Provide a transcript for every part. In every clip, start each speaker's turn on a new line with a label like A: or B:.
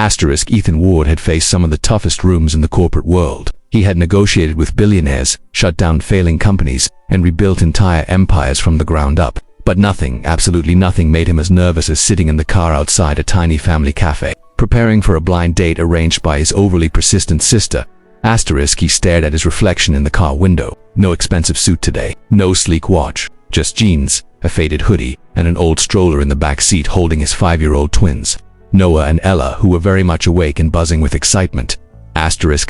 A: Ethan Ward had faced some of the toughest rooms in the corporate world. He had negotiated with billionaires, shut down failing companies, and rebuilt entire empires from the ground up. But nothing, absolutely nothing, made him as nervous as sitting in the car outside a tiny family cafe, preparing for a blind date arranged by his overly persistent sister. He stared at his reflection in the car window. No expensive suit today, no sleek watch, just jeans, a faded hoodie, and an old stroller in the back seat holding his 5-year-old twins, Noah and Ella, who were very much awake and buzzing with excitement.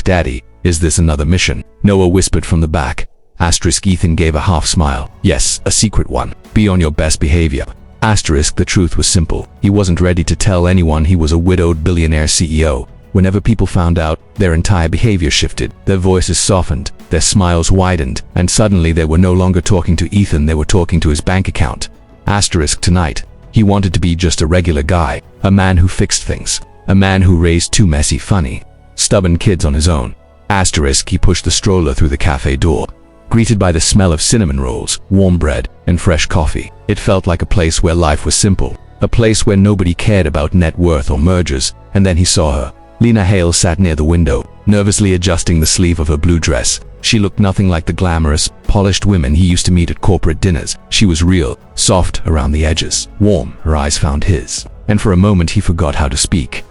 A: Daddy, is this another mission? Noah whispered from the back. Ethan gave a half smile. Yes, a secret one. Be on your best behavior. The truth was simple. He wasn't ready to tell anyone he was a widowed billionaire CEO. Whenever people found out, their entire behavior shifted. Their voices softened, their smiles widened, and suddenly they were no longer talking to Ethan, they were talking to his bank account. Tonight, he wanted to be just a regular guy, a man who fixed things, a man who raised two messy, funny, stubborn kids on his own. He pushed the stroller through the cafe door, greeted by the smell of cinnamon rolls, warm bread, and fresh coffee. It felt like a place where life was simple, a place where nobody cared about net worth or mergers. And then he saw her. Lena Hale sat near the window, nervously adjusting the sleeve of her blue dress. She looked nothing like the glamorous, polished women he used to meet at corporate dinners. She was real, soft around the edges, warm. Her eyes found his, and for a moment he forgot how to speak.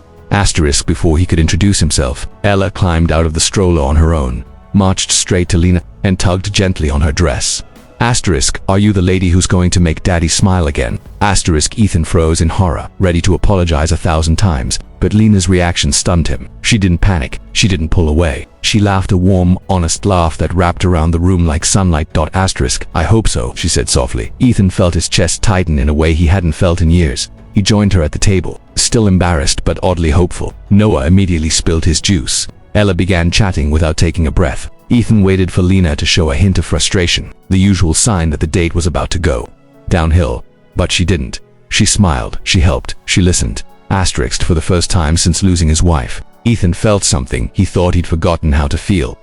A: Before he could introduce himself, Ella climbed out of the stroller on her own, marched straight to Lena, and tugged gently on her dress. Are you the lady who's going to make Daddy smile again? Ethan froze in horror, ready to apologize 1,000 times, but Lena's reaction stunned him. She didn't panic, she didn't pull away. She laughed, a warm, honest laugh that wrapped around the room like sunlight. I hope so, she said softly. Ethan felt his chest tighten in a way he hadn't felt in years. He joined her at the table, still embarrassed but oddly hopeful. Noah immediately spilled his juice. Ella began chatting without taking a breath. Ethan waited for Lena to show a hint of frustration, the usual sign that the date was about to go downhill. But she didn't. She smiled, she helped, she listened. For the first time since losing his wife, Ethan felt something he thought he'd forgotten how to feel.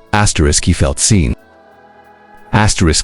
A: He felt seen.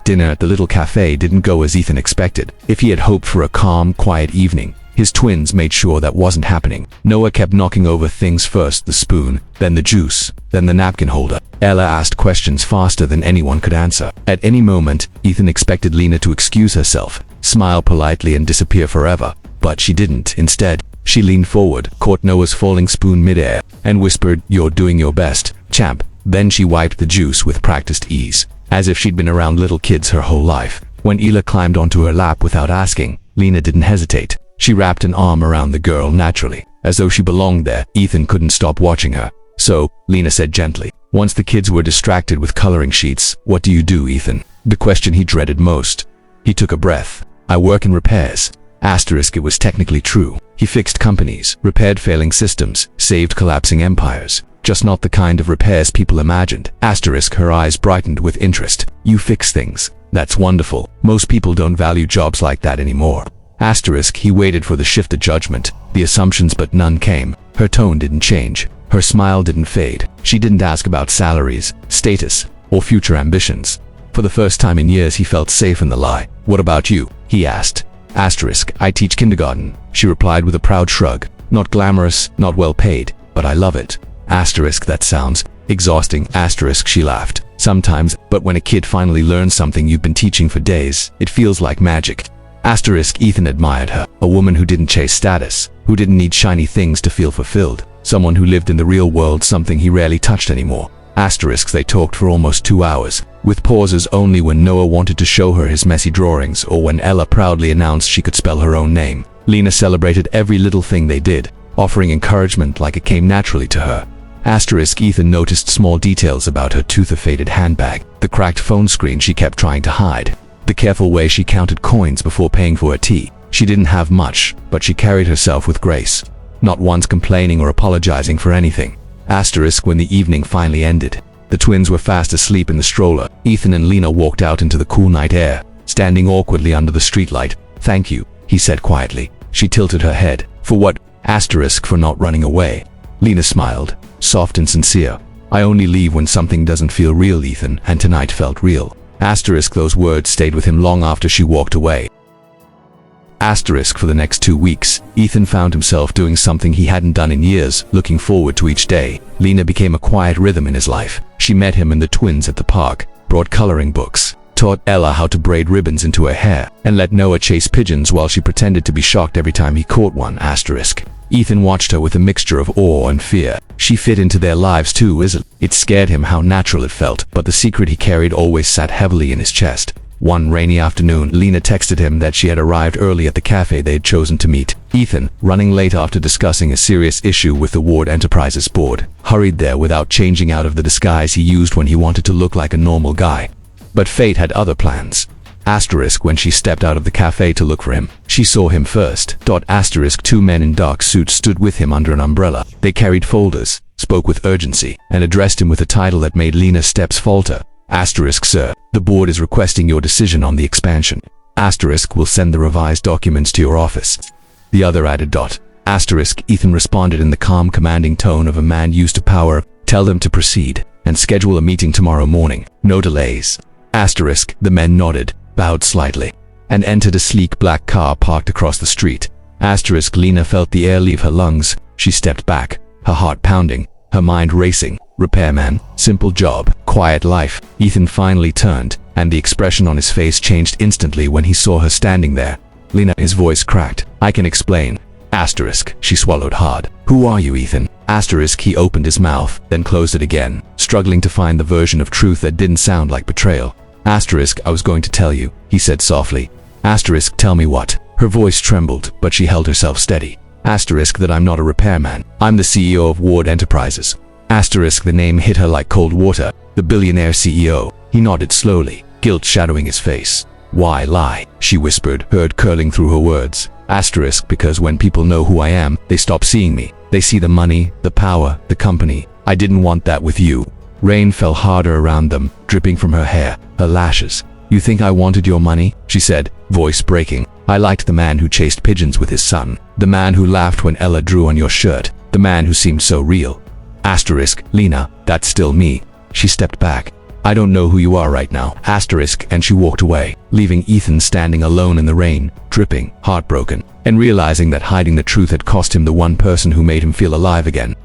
A: Dinner at the little cafe didn't go as Ethan expected. If he had hoped for a calm, quiet evening, his twins made sure that wasn't happening. Noah kept knocking over things, first the spoon, then the juice, then the napkin holder. Ella asked questions faster than anyone could answer. At any moment, Ethan expected Lena to excuse herself, smile politely and disappear forever. But she didn't. Instead, she leaned forward, caught Noah's falling spoon midair, and whispered, "You're doing your best, champ." Then she wiped the juice with practiced ease, as if she'd been around little kids her whole life. When Ella climbed onto her lap without asking, Lena didn't hesitate. She wrapped an arm around the girl naturally, as though she belonged there. Ethan couldn't stop watching her. "So," Lena said gently, once the kids were distracted with coloring sheets, "what do you do, Ethan?" The question he dreaded most. He took a breath. "I work in repairs." It was technically true. He fixed companies, repaired failing systems, saved collapsing empires. Just not the kind of repairs people imagined. Her eyes brightened with interest. "You fix things. That's wonderful. Most people don't value jobs like that anymore." He waited for the shift of judgment, the assumptions, but none came. Her tone didn't change. Her smile didn't fade. She didn't ask about salaries, status, or future ambitions. For the first time in years, he felt safe in the lie. "What about you?" he asked. "I teach kindergarten," she replied with a proud shrug. "Not glamorous, not well paid, but I love it." "That sounds exhausting." She laughed. "Sometimes, but when a kid finally learns something you've been teaching for days, it feels like magic." Ethan admired her, a woman who didn't chase status, who didn't need shiny things to feel fulfilled, someone who lived in the real world, something he rarely touched anymore. They talked for almost 2 hours, with pauses only when Noah wanted to show her his messy drawings or when Ella proudly announced she could spell her own name. Lena celebrated every little thing they did, offering encouragement like it came naturally to her. Ethan noticed small details about her tooth-faded handbag, the cracked phone screen she kept trying to hide, the careful way she counted coins before paying for her tea. She didn't have much, but she carried herself with grace, not once complaining or apologizing for anything. When the evening finally ended, the twins were fast asleep in the stroller. Ethan and Lena walked out into the cool night air, standing awkwardly under the streetlight. "Thank you," he said quietly. She tilted her head. "For what?" "For not running away." Lena smiled, soft and sincere. "I only leave when something doesn't feel real, Ethan, and tonight felt real." Those words stayed with him long after she walked away. Asterisk. For the next 2 weeks, Ethan found himself doing something he hadn't done in years, looking forward to each day. Lena became a quiet rhythm in his life. She met him and the twins at the park, brought coloring books, taught Ella how to braid ribbons into her hair, and let Noah chase pigeons while she pretended to be shocked every time he caught one. Asterisk. Ethan watched her with a mixture of awe and fear. She fit into their lives too, isn't it? It scared him how natural it felt, but the secret he carried always sat heavily in his chest. One rainy afternoon, Lena texted him that she had arrived early at the cafe they had chosen to meet. Ethan, running late after discussing a serious issue with the Ward Enterprises board, hurried there without changing out of the disguise he used when he wanted to look like a normal guy. But fate had other plans. Asterisk. When she stepped out of the cafe to look for him, she saw him first. Asterisk. 2 men in dark suits stood with him under an umbrella. They carried folders, spoke with urgency, and addressed him with a title that made Lena's steps falter. Asterisk. Sir, the board is requesting your decision on the expansion. Asterisk. Will send the revised documents to your office. The other added. Asterisk. Ethan responded in the calm, commanding tone of a man used to power. Tell them to proceed, and schedule a meeting tomorrow morning. No delays. Asterisk. The men nodded, bowed slightly, and entered a sleek black car parked across the street. Asterisk. Lena felt the air leave her lungs. She stepped back, her heart pounding, her mind racing. Repairman, simple job, quiet life. Ethan finally turned, and the expression on his face changed instantly when he saw her standing there. Lena, his voice cracked. I can explain. Asterisk. She swallowed hard. Who are you, Ethan? Asterisk. He opened his mouth, then closed it again, struggling to find the version of truth that didn't sound like betrayal. Asterisk. I was going to tell you, he said softly. Asterisk. Tell me what? Her voice trembled, but she held herself steady. Asterisk. That I'm not a repairman. I'm the CEO of Ward Enterprises. Asterisk. The name hit her like cold water. The billionaire CEO. He nodded slowly, guilt shadowing his face. Why lie? She whispered, hurt curling through her words. Asterisk. Because when people know who I am, they stop seeing me. They see the money, the power, the company. I didn't want that with you. Rain fell harder around them, dripping from her hair, her lashes. You think I wanted your money? She said, voice breaking. I liked the man who chased pigeons with his son. The man who laughed when Ella drew on your shirt. The man who seemed so real. Asterisk. Lena, that's still me. She stepped back. I don't know who you are right now. Asterisk. And she walked away, leaving Ethan standing alone in the rain, dripping, heartbroken, and realizing that hiding the truth had cost him the one person who made him feel alive again.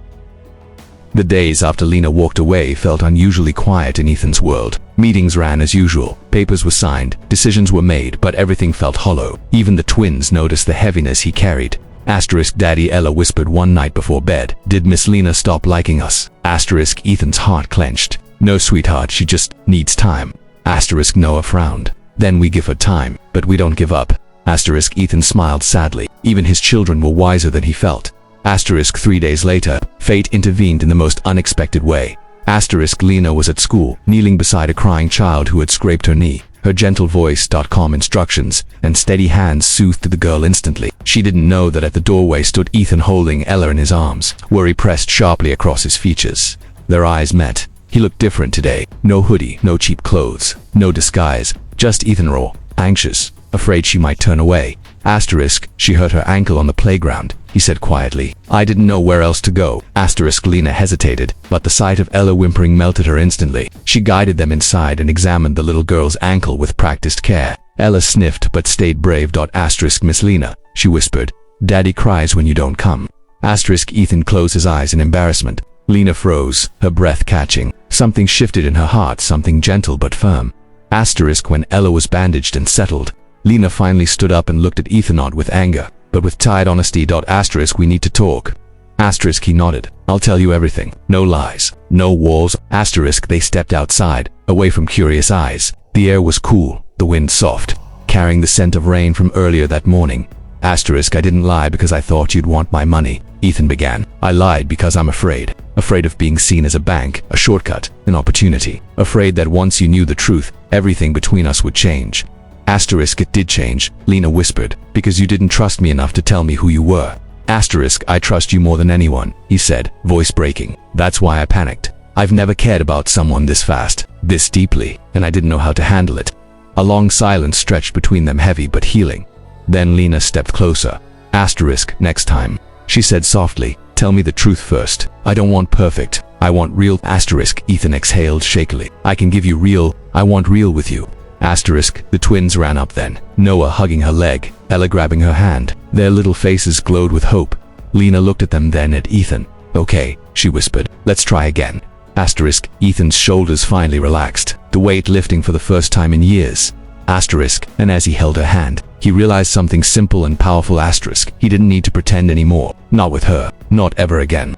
A: The days after Lena walked away felt unusually quiet in Ethan's world. Meetings ran as usual, papers were signed, decisions were made, but everything felt hollow. Even the twins noticed the heaviness he carried. Asterisk. Daddy, Ella whispered one night before bed. Did Miss Lena stop liking us? Asterisk. Ethan's heart clenched. No, sweetheart, she just needs time. Asterisk. Noah frowned. Then we give her time, but we don't give up. Asterisk. Ethan smiled sadly. Even his children were wiser than he felt. Asterisk. 3 days later, fate intervened in the most unexpected way. Asterisk. Lena was at school, kneeling beside a crying child who had scraped her knee. Her gentle voice, calm instructions, and steady hands soothed the girl instantly. She didn't know that at the doorway stood Ethan holding Ella in his arms, worry pressed sharply across his features. Their eyes met. He looked different today. No hoodie, no cheap clothes, no disguise, just Ethan raw, anxious, afraid she might turn away. Asterisk. She hurt her ankle on the playground, he said quietly. I didn't know where else to go. Asterisk. Lena hesitated, but the sight of Ella whimpering melted her instantly. She guided them inside and examined the little girl's ankle with practiced care. Ella sniffed but stayed brave. Asterisk. Miss Lena, she whispered. Daddy cries when you don't come. Asterisk. Ethan closed his eyes in embarrassment. Lena froze, her breath catching. Something shifted in her heart, something gentle but firm. Asterisk. When Ella was bandaged and settled, Lena finally stood up and looked at Ethan, not with anger, but with tired honesty. Asterisk. We need to talk. Asterisk. He nodded. I'll tell you everything. No lies. No walls. Asterisk. They stepped outside, away from curious eyes. The air was cool, the wind soft, carrying the scent of rain from earlier that morning. Asterisk. I didn't lie because I thought you'd want my money, Ethan began. I lied because I'm afraid. Afraid of being seen as a bank, a shortcut, an opportunity. Afraid that once you knew the truth, everything between us would change. Asterisk. It did change, Lena whispered, because you didn't trust me enough to tell me who you were. Asterisk. I trust you more than anyone, he said, voice breaking. That's why I panicked. I've never cared about someone this fast, this deeply, and I didn't know how to handle it. A long silence stretched between them, heavy but healing. Then Lena stepped closer. Asterisk. Next time, she said softly, tell me the truth first. I don't want perfect. I want real. Asterisk. Ethan exhaled shakily. I can give you real. I want real with you. Asterisk. The twins ran up then, Noah hugging her leg, Ella grabbing her hand. Their little faces glowed with hope. Lena looked at them, then at Ethan. "Okay," she whispered. "Let's try again." Asterisk. Ethan's shoulders finally relaxed, the weight lifting for the first time in years. Asterisk. And as he held her hand, he realized something simple and powerful. Asterisk. He didn't need to pretend anymore. Not with her. Not ever again.